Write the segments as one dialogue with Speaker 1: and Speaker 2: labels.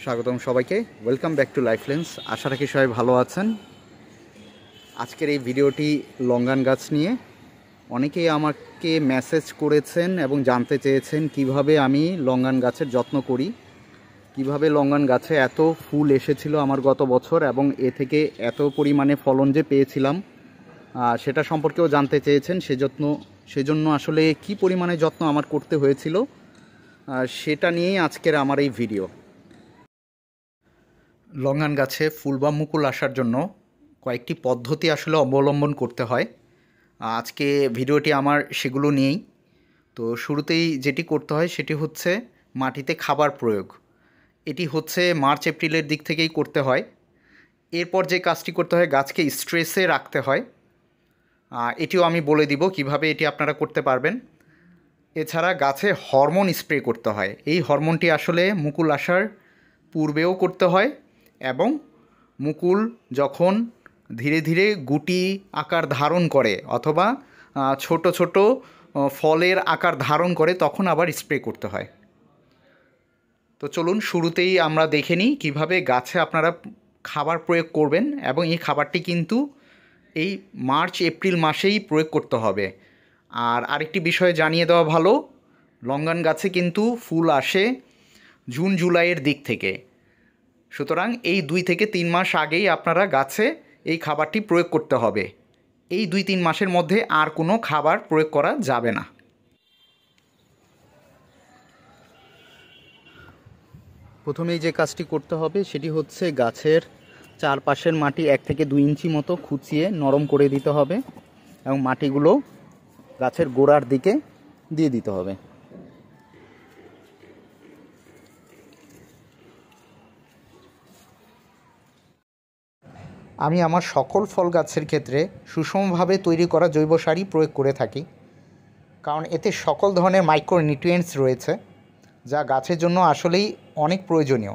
Speaker 1: স্বাগতম সবাইকে, welcome back to লাইফলেন্স। আশা রাখি সবাই ভালো আছেন। আজকের এই ভিডিওটি লঙ্গান গাছ নিয়ে। অনেকেই আমাকে মেসেজ করেছেন এবং জানতে চেয়েছেন কিভাবে আমি লঙ্গান গাছের যত্ন করি, কিভাবে লঙ্গান গাছে এত ফুল এসেছিল আমার গত বছর এবং এ থেকে এত পরিমাণে ফলন যে পেয়েছিলাম সেটা সম্পর্কেও জানতে চেয়েছেন। সেজন্য আসলে কি পরিমাণে যত্ন আমার করতে হয়েছিল সেটা নিয়েই আজকের আমার এই ভিডিও। লঙ্গান গাছে ফুল বা মুকুল আসার জন্য কয়েকটি পদ্ধতি আসলে অবলম্বন করতে হয়। আজকে ভিডিওটি আমার সেগুলো নিয়েই। তো শুরুতেই যেটি করতে হয় সেটি হচ্ছে মাটিতে খাবার প্রয়োগ। এটি হচ্ছে মার্চ এপ্রিলের দিক থেকেই করতে হয়। এরপর যে কাজটি করতে হয়, গাছকে স্ট্রেসে রাখতে হয়। এটিও আমি বলে দিব কিভাবে এটি আপনারা করতে পারবেন। এছাড়া গাছে হরমোন স্প্রে করতে হয়। এই হরমোনটি আসলে মুকুল আসার পূর্বেও করতে হয় এবং মুকুল যখন ধীরে ধীরে গুটি আকার ধারণ করে অথবা ছোট ছোট ফলের আকার ধারণ করে তখন আবার স্প্রে করতে হয়। তো চলুন শুরুতেই আমরা দেখে নিই কীভাবে গাছে আপনারা খাবার প্রয়োগ করবেন, এবং এই খাবারটি কিন্তু এই মার্চ এপ্রিল মাসেই প্রয়োগ করতে হবে। আর আরেকটি বিষয় জানিয়ে দেওয়া ভালো, লঙ্গান গাছে কিন্তু ফুল আসে জুন জুলাইয়ের দিক থেকে। সুতরাং এই 2 থেকে 3 মাস আগেই আপনারা গাছে এই খাবারটি প্রয়োগ করতে হবে। এই 2-3 মাসের মধ্যে আর কোনো খাবার প্রয়োগ করা যাবে না। প্রথমেই যে কাজটি করতে হবে সেটি হচ্ছে গাছের চারপাশের মাটি 1 থেকে 2 ইঞ্চি মতো খুঁচিয়ে নরম করে দিতে হবে এবং মাটিগুলো গাছের গোড়ার দিকে দিয়ে দিতে হবে। আমি আমার সকল ফল গাছের ক্ষেত্রে সুষমভাবে তৈরি করা জৈব সারই প্রয়োগ করে থাকি, কারণ এতে সকল ধরনের মাইক্রোনিউট্রিয়েন্টস রয়েছে যা গাছের জন্য আসলেই অনেক প্রয়োজনীয়।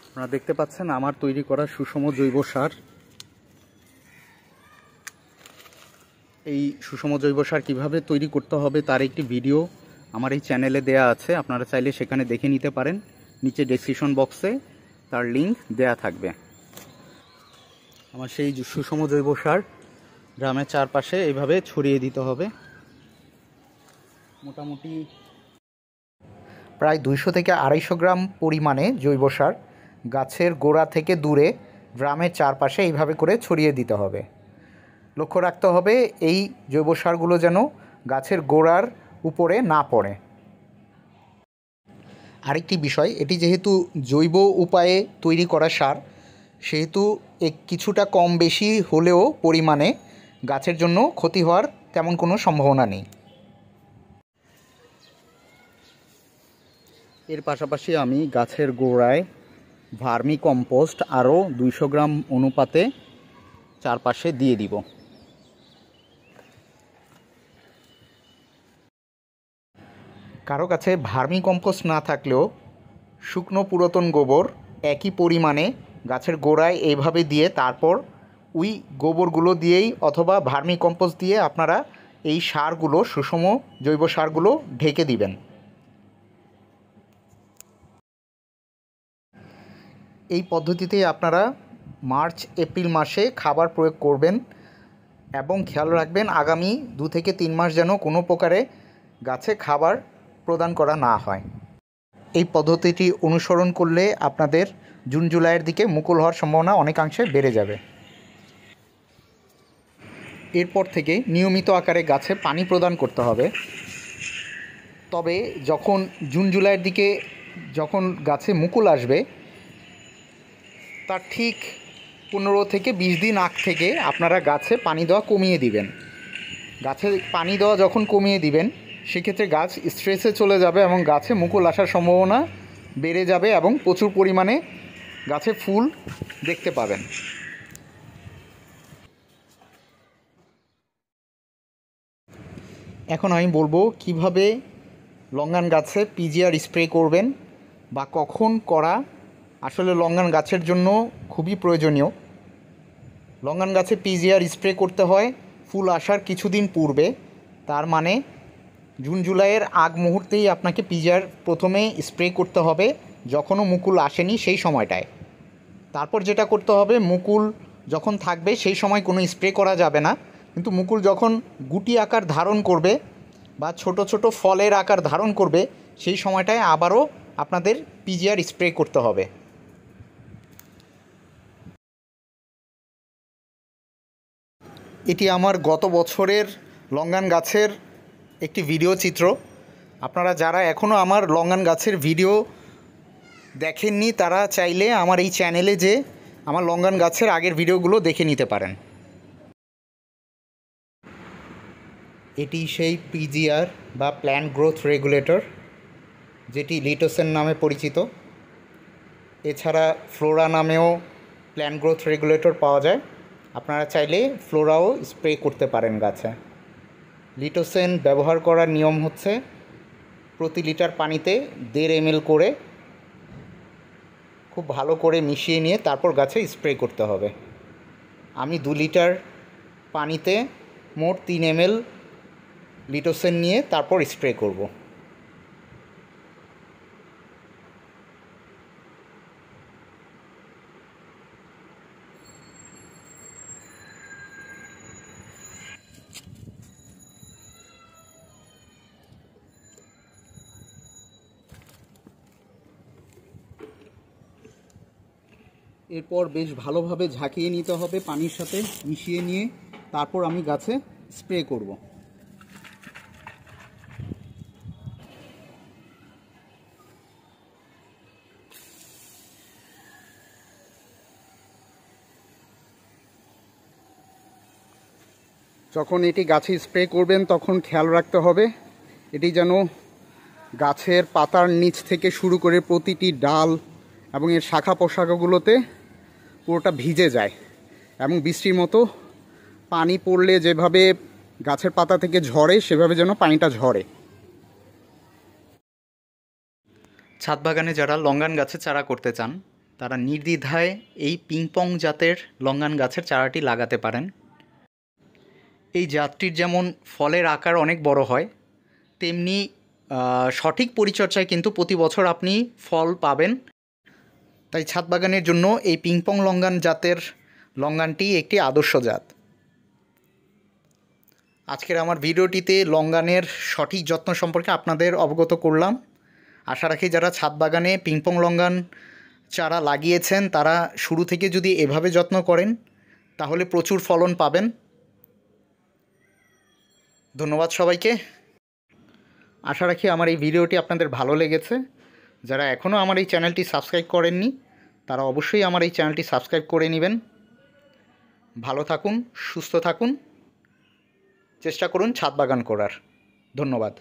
Speaker 1: আপনারা দেখতে পাচ্ছেন আমার তৈরি করা সুষম জৈব সার। এই সুষম জৈব সার কীভাবে তৈরি করতে হবে তার একটি ভিডিও আমার এই চ্যানেলে দেয়া আছে, আপনারা চাইলে সেখানে দেখে নিতে পারেন। নিচে ডেসক্রিপশন বক্সে তার লিঙ্ক দেয়া থাকবে। আমার সেই সুষম জৈব সার গ্রামের চারপাশে এইভাবে ছড়িয়ে দিতে হবে। মোটামুটি প্রায় 200 থেকে 250 গ্রাম পরিমাণে জৈব সার গাছের গোড়া থেকে দূরে গ্রামের চারপাশে এইভাবে করে ছড়িয়ে দিতে হবে। লক্ষ্য রাখতে হবে এই জৈব সারগুলো যেন গাছের গোড়ার উপরে না পড়ে। আরেকটি বিষয়, এটি যেহেতু জৈব উপায়ে তৈরি করা সার, সেহেতু কিছুটা কম বেশি হলেও পরিমাণে গাছের জন্য ক্ষতি হওয়ার তেমন কোনো সম্ভাবনা নেই। এর পাশাপাশি আমি গাছের গোড়ায় ভার্মি কম্পোস্ট আরও 200 গ্রাম অনুপাতে চারপাশে দিয়ে দিব। কারো কাছে ভার্মি কম্পোস্ট না থাকলেও শুকনো পুরাতন গোবর একই পরিমাণে গাছের গোড়ায় এইভাবে দিয়ে তারপর ওই গোবরগুলো দিয়েই অথবা ভার্মি কম্পোস্ট দিয়ে আপনারা এই সারগুলো, সুষম জৈব সারগুলো ঢেকে দিবেন। এই পদ্ধতিতে আপনারা মার্চ এপ্রিল মাসে খাবার প্রয়োগ করবেন এবং খেয়াল রাখবেন আগামী 2 থেকে 3 মাস যেন কোনো প্রকারে গাছে খাবার প্রদান করা না হয়। এই পদ্ধতিটি অনুসরণ করলে আপনাদের জুন জুলাইয়ের দিকে মুকুল হওয়ার সম্ভাবনা অনেকাংশে বেড়ে যাবে। এরপর থেকে নিয়মিত আকারে গাছে পানি প্রদান করতে হবে। তবে যখন জুন জুলাইয়ের দিকে যখন গাছে মুকুল আসবে তার ঠিক 15 থেকে 20 দিন আগ থেকে আপনারা গাছে পানি দেওয়া কমিয়ে দিবেন। গাছে পানি দেওয়া যখন কমিয়ে দিবেন সেক্ষেত্রে গাছ স্ট্রেসে চলে যাবে এবং গাছে মুকুল আসার সম্ভাবনা বেড়ে যাবে এবং প্রচুর পরিমাণে গাছে ফুল দেখতে পাবেন। এখন আমি বলবো কিভাবে লঙ্গান গাছে পিজিআর স্প্রে করবেন বা কখন করা আসলে লঙ্গান গাছের জন্য খুবই প্রয়োজনীয়। লঙ্গান গাছে পিজিআর স্প্রে করতে হয় ফুল আসার কিছুদিন পূর্বে। তার মানে জুন জুলাইয়ের আগ মুহূর্তেই আপনাকে পিজিআর প্রথমে স্প্রে করতে হবে, যখনও মুকুল আসেনি সেই সময়টায়। তারপর যেটা করতে হবে, মুকুল যখন থাকবে সেই সময় কোনো স্প্রে করা যাবে না, কিন্তু মুকুল যখন গুটি আকার ধারণ করবে বা ছোট ছোট ফলের আকার ধারণ করবে সেই সময়টায় আবারও আপনাদের পিজিআর স্প্রে করতে হবে। এটি আমার গত বছরের লঙ্গান গাছের একটি ভিডিও চিত্র। আপনারা যারা এখনও আমার লঙ্গান গাছের ভিডিও দেখেননি তারা চাইলে আমার এই চ্যানেলে যে আমার লঙ্গান গাছের আগের ভিডিওগুলো দেখে নিতে পারেন। এটি সেই পিজিআর বা প্ল্যান্ট গ্রোথ রেগুলেটর, যেটি লিটোসেন নামে পরিচিত। এছাড়া ফ্লোরা নামেও প্ল্যান্ট গ্রোথ রেগুলেটর পাওয়া যায়। আপনারা চাইলে ফ্লোরাও স্প্রে করতে পারেন গাছে। লিটোসেন ব্যবহার করার নিয়ম হচ্ছে প্রতি লিটার পানিতে 1.5 ml করে খুব ভালো করে মিশিয়ে নিয়ে তারপর গাছে স্প্রে করতে হবে। আমি 2 লিটার পানিতে মোট 3 ml লিটোসেন নিয়ে তারপর স্প্রে করব। এরপর বেশ ভালোভাবে ঝাঁকিয়ে নিতে হবে, পানির সাথে মিশিয়ে নিয়ে তারপর আমি গাছে স্প্রে করব। যখন এটি গাছে স্প্রে করবেন তখন খেয়াল রাখতে হবে এটি যেন গাছের পাতার নিচ থেকে শুরু করে প্রতিটি ডাল এবং এর শাখা পোশাকগুলোতে পুরোটা ভিজে যায়, এবং বৃষ্টির মতো পানি পড়লে যেভাবে গাছের পাতা থেকে ঝরে সেভাবে যেন পানিটা ঝরে। ছাদ বাগানে যারা লঙ্গান গাছের চারা করতে চান তারা নির্দ্বিধায় এই পিংপং জাতের লঙ্গান গাছের চারাটি লাগাতে পারেন। এই জাতটির যেমন ফলের আকার অনেক বড় হয়, তেমনি সঠিক পরিচর্যায় কিন্তু প্রতি বছর আপনি ফল পাবেন। তাই ছাদ বাগানের জন্য এই পিংপং লঙ্গান জাতের লঙ্গানটি একটি আদর্শ জাত। আজকের আমার ভিডিওটিতে লঙ্গানের সঠিক যত্ন সম্পর্কে আপনাদের অবগত করলাম। আশা রাখি যারা ছাদ বাগানে পিংপং লঙ্গান চারা লাগিয়েছেন তারা শুরু থেকে যদি এভাবে যত্ন করেন তাহলে প্রচুর ফলন পাবেন। ধন্যবাদ সবাইকে। আশা রাখি আমার এই ভিডিওটি আপনাদের ভালো লেগেছে। যারা এখনও আমার এই চ্যানেলটি সাবস্ক্রাইব করেননি তারা অবশ্যই আমার এই চ্যানেলটি সাবস্ক্রাইব করে নেবেন। ভালো থাকুন, সুস্থ থাকুন, চেষ্টা করুন ছাদ বাগান করার। ধন্যবাদ।